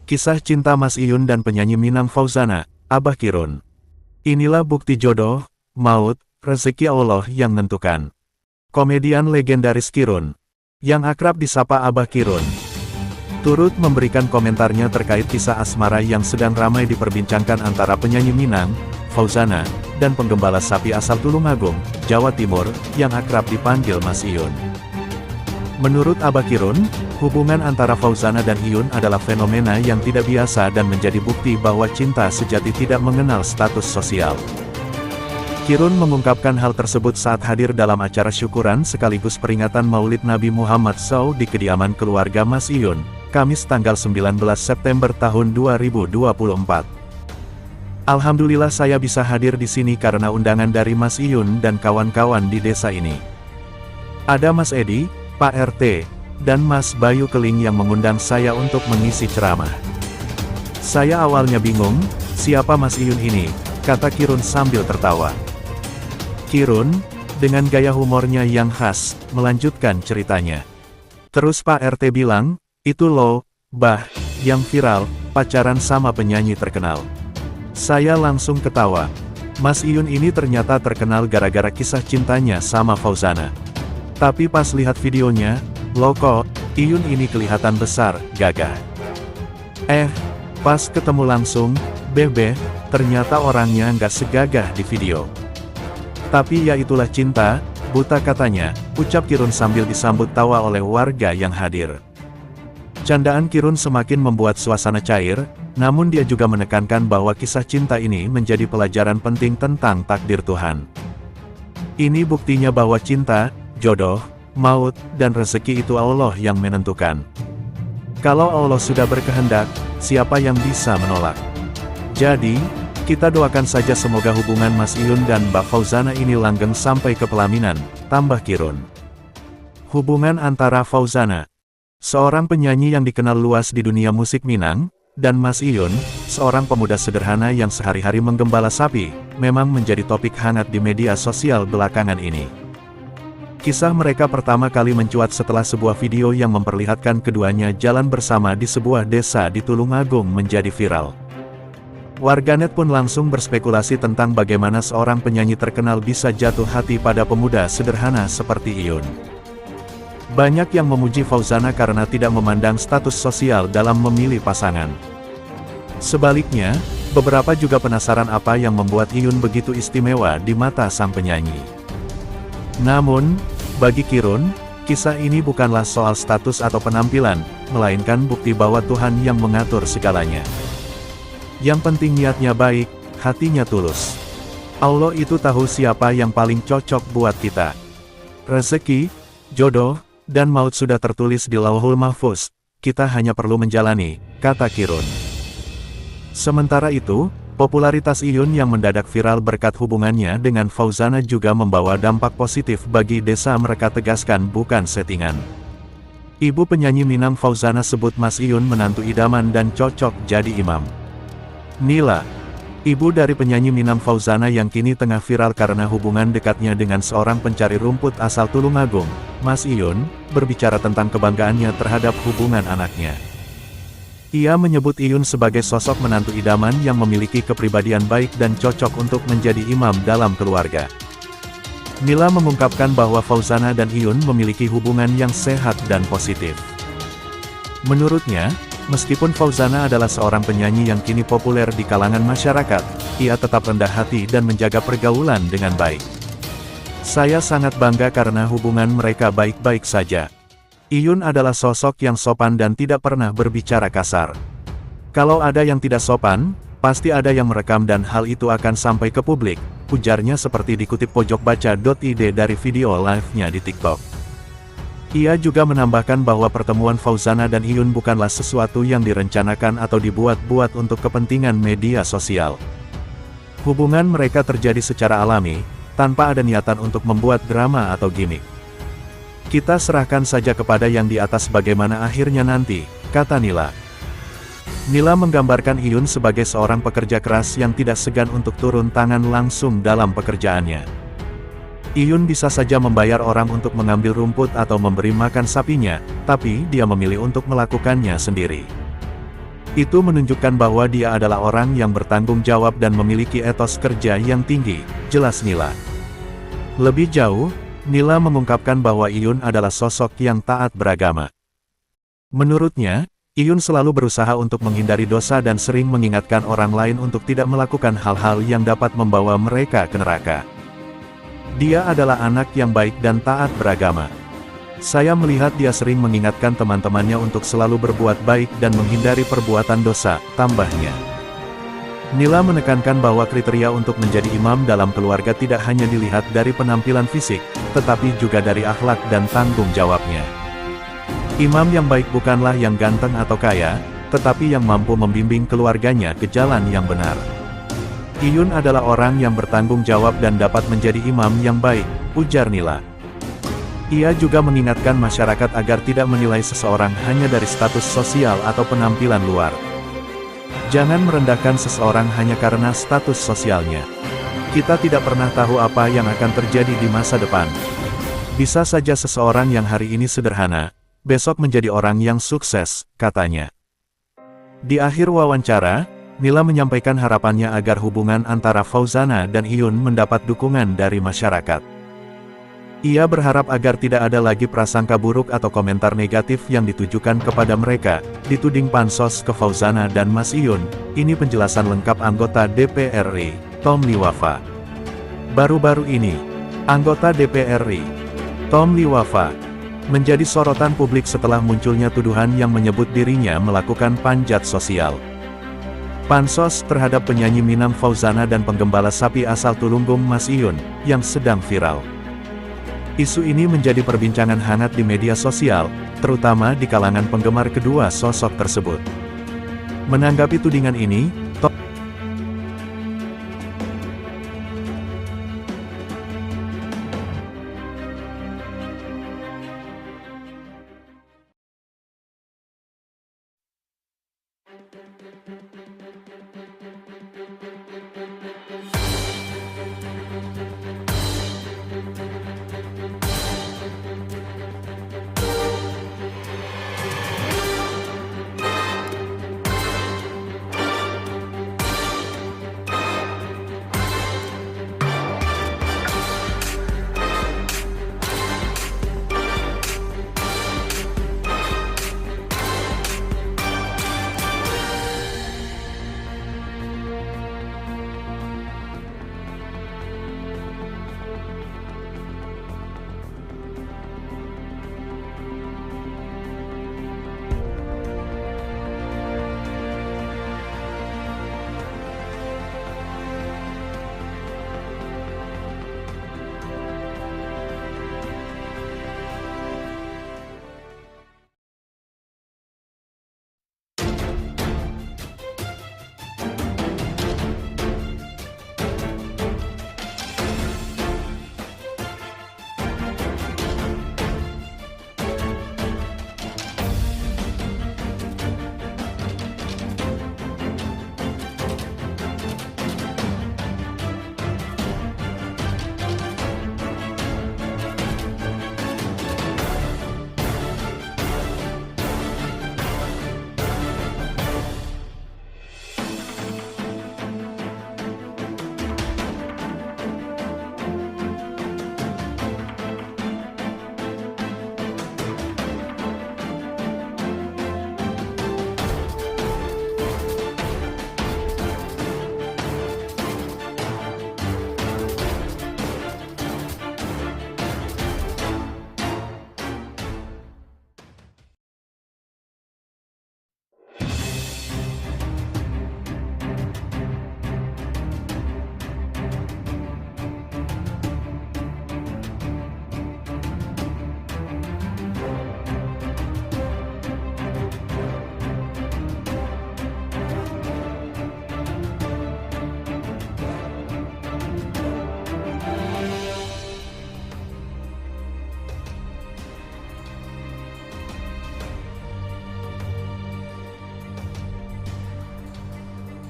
Kisah cinta Mas Iyun dan penyanyi Minang Fauzana, Abah Kirun. Inilah bukti jodoh, maut, rezeki Allah yang nentukan. Komedian legendaris Kirun, yang akrab disapa Abah Kirun, turut memberikan komentarnya terkait kisah asmara yang sedang ramai diperbincangkan antara penyanyi Minang, Fauzana, dan penggembala sapi asal Tulungagung, Jawa Timur, yang akrab dipanggil Mas Iyun. Menurut Abah Kirun, hubungan antara Fauzana dan Iyun adalah fenomena yang tidak biasa dan menjadi bukti bahwa cinta sejati tidak mengenal status sosial. Kirun mengungkapkan hal tersebut saat hadir dalam acara syukuran sekaligus peringatan Maulid Nabi Muhammad SAW di kediaman keluarga Mas Iyun, Kamis tanggal 19 September tahun 2024. Alhamdulillah saya bisa hadir di sini karena undangan dari Mas Iyun dan kawan-kawan di desa ini. Ada Mas Edi, Pak RT, dan Mas Bayu Keling yang mengundang saya untuk mengisi ceramah. Saya awalnya bingung, siapa Mas Iyun ini, kata Kirun sambil tertawa. Kirun, dengan gaya humornya yang khas, melanjutkan ceritanya. Terus Pak RT bilang, itu loh, Bah, yang viral, pacaran sama penyanyi terkenal. Saya langsung ketawa. Mas Iyun ini ternyata terkenal gara-gara kisah cintanya sama Fauzana. Tapi pas lihat videonya, loh kok, Iyun ini kelihatan besar, gagah. Pas ketemu langsung, ternyata orangnya nggak segagah di video. Tapi ya itulah cinta, buta katanya, ucap Kirun sambil disambut tawa oleh warga yang hadir. Candaan Kirun semakin membuat suasana cair, namun dia juga menekankan bahwa kisah cinta ini menjadi pelajaran penting tentang takdir Tuhan. Ini buktinya bahwa cinta, jodoh, maut, dan rezeki itu Allah yang menentukan. Kalau Allah sudah berkehendak, siapa yang bisa menolak? Jadi, kita doakan saja semoga hubungan Mas Iyun dan Mbak Fauzana ini langgeng sampai ke pelaminan, tambah Kirun. Hubungan antara Fauzana, seorang penyanyi yang dikenal luas di dunia musik Minang, dan Mas Iyun, seorang pemuda sederhana yang sehari-hari menggembala sapi, memang menjadi topik hangat di media sosial belakangan ini. Kisah mereka pertama kali mencuat setelah sebuah video yang memperlihatkan keduanya jalan bersama di sebuah desa di Tulungagung menjadi viral. Warganet pun langsung berspekulasi tentang bagaimana seorang penyanyi terkenal bisa jatuh hati pada pemuda sederhana seperti Iyun. Banyak yang memuji Fauzana karena tidak memandang status sosial dalam memilih pasangan. Sebaliknya, beberapa juga penasaran apa yang membuat Iyun begitu istimewa di mata sang penyanyi. Namun, bagi Kirun, kisah ini bukanlah soal status atau penampilan, melainkan bukti bahwa Tuhan yang mengatur segalanya. Yang penting niatnya baik, hatinya tulus. Allah itu tahu siapa yang paling cocok buat kita. Rezeki, jodoh, dan maut sudah tertulis di Lauhul Mahfuz, kita hanya perlu menjalani, kata Kirun. Sementara itu, popularitas Iyun yang mendadak viral berkat hubungannya dengan Fauzana juga membawa dampak positif bagi desa mereka, tegaskan bukan settingan. Ibu penyanyi Minang Fauzana sebut Mas Iyun menantu idaman dan cocok jadi imam. Nila, ibu dari penyanyi Minang Fauzana yang kini tengah viral karena hubungan dekatnya dengan seorang pencari rumput asal Tulungagung, Mas Iyun, berbicara tentang kebanggaannya terhadap hubungan anaknya. Ia menyebut Iyun sebagai sosok menantu idaman yang memiliki kepribadian baik dan cocok untuk menjadi imam dalam keluarga. Nila mengungkapkan bahwa Fauzana dan Iyun memiliki hubungan yang sehat dan positif. Menurutnya, meskipun Fauzana adalah seorang penyanyi yang kini populer di kalangan masyarakat, ia tetap rendah hati dan menjaga pergaulan dengan baik. Saya sangat bangga karena hubungan mereka baik-baik saja. Iyun adalah sosok yang sopan dan tidak pernah berbicara kasar. Kalau ada yang tidak sopan, pasti ada yang merekam dan hal itu akan sampai ke publik, ujarnya seperti dikutip pojokbaca.id dari video live-nya di TikTok. Ia juga menambahkan bahwa pertemuan Fauzana dan Iyun bukanlah sesuatu yang direncanakan atau dibuat-buat untuk kepentingan media sosial. Hubungan mereka terjadi secara alami, tanpa ada niatan untuk membuat drama atau gimmick. Kita serahkan saja kepada yang di atas bagaimana akhirnya nanti, kata Nila. Nila menggambarkan Iyun sebagai seorang pekerja keras yang tidak segan untuk turun tangan langsung dalam pekerjaannya. Iyun bisa saja membayar orang untuk mengambil rumput atau memberi makan sapinya, tapi dia memilih untuk melakukannya sendiri. Itu menunjukkan bahwa dia adalah orang yang bertanggung jawab dan memiliki etos kerja yang tinggi, jelas Nila. Lebih jauh, Nila mengungkapkan bahwa Iyun adalah sosok yang taat beragama. Menurutnya, Iyun selalu berusaha untuk menghindari dosa dan sering mengingatkan orang lain untuk tidak melakukan hal-hal yang dapat membawa mereka ke neraka. Dia adalah anak yang baik dan taat beragama. Saya melihat dia sering mengingatkan teman-temannya untuk selalu berbuat baik dan menghindari perbuatan dosa, tambahnya. Nila menekankan bahwa kriteria untuk menjadi imam dalam keluarga tidak hanya dilihat dari penampilan fisik, tetapi juga dari akhlak dan tanggung jawabnya. Imam yang baik bukanlah yang ganteng atau kaya, tetapi yang mampu membimbing keluarganya ke jalan yang benar. Iyun adalah orang yang bertanggung jawab dan dapat menjadi imam yang baik, ujar Nila. Ia juga mengingatkan masyarakat agar tidak menilai seseorang hanya dari status sosial atau penampilan luar. Jangan merendahkan seseorang hanya karena status sosialnya. Kita tidak pernah tahu apa yang akan terjadi di masa depan. Bisa saja seseorang yang hari ini sederhana, besok menjadi orang yang sukses, katanya. Di akhir wawancara, Nila menyampaikan harapannya agar hubungan antara Fauzana dan Iyun mendapat dukungan dari masyarakat. Ia berharap agar tidak ada lagi prasangka buruk atau komentar negatif yang ditujukan kepada mereka, dituding pansos ke Fauzana dan Mas Iyun. Ini penjelasan lengkap anggota DPR RI, Tom Liwafa. Baru-baru ini, anggota DPR RI, Tom Liwafa, menjadi sorotan publik setelah munculnya tuduhan yang menyebut dirinya melakukan panjat sosial. Pansos terhadap penyanyi Minang Fauzana dan penggembala sapi asal Tulunggum Mas Iyun, yang sedang viral. Isu ini menjadi perbincangan hangat di media sosial, terutama di kalangan penggemar kedua sosok tersebut. Menanggapi tudingan ini,